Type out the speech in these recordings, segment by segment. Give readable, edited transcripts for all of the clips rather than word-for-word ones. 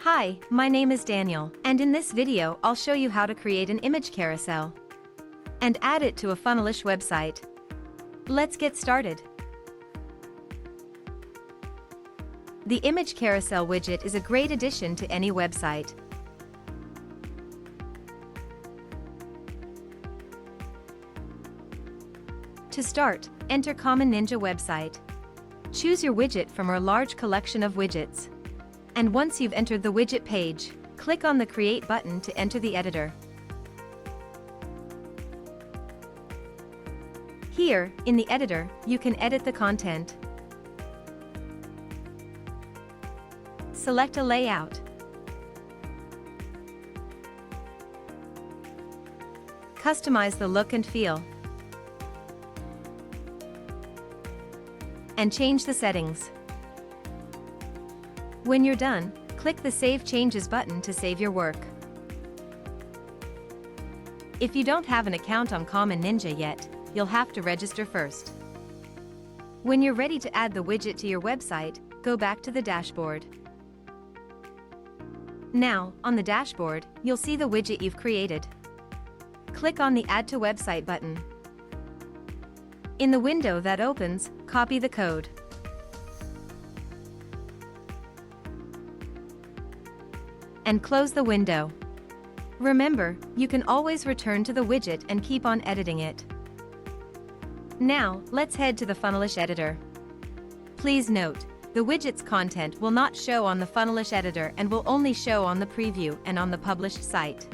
Hi, my name is Daniel, and in this video I'll show you how to create an image carousel and add it to a Funnelish website. Let's get started. The Image Carousel widget is a great addition to any website. To start, enter Common Ninja website. Choose your widget from our large collection of widgets. And once you've entered the widget page, click on the Create button to enter the editor. Here, in the editor, you can edit the content. Select a layout. Customize the look and feel. And change the settings. When you're done, click the Save Changes button to save your work. If you don't have an account on Common Ninja yet, you'll have to register first. When you're ready to add the widget to your website, go back to the dashboard. Now, on the dashboard, you'll see the widget you've created. Click on the Add to Website button. In the window that opens, copy the code. And close the window. Remember, you can always return to the widget and keep on editing it. Now, let's head to the Funnelish editor. Please note, the widget's content will not show on the Funnelish editor and will only show on the preview and on the published site.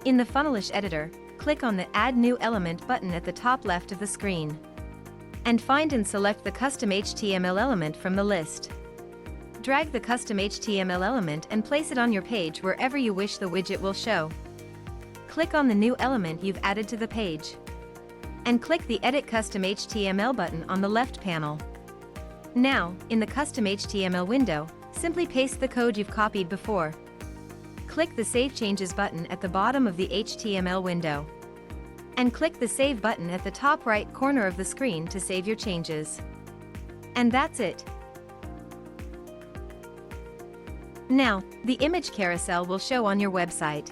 In the Funnelish editor, click on the Add New Element button at the top left of the screen. And find and select the custom HTML element from the list. Drag the custom HTML element and place it on your page wherever you wish the widget will show. Click on the new element you've added to the page. And click the Edit Custom HTML button on the left panel. Now, in the Custom HTML window, simply paste the code you've copied before. Click the Save Changes button at the bottom of the HTML window. And click the Save button at the top right corner of the screen to save your changes. And that's it. Now, the image carousel will show on your website.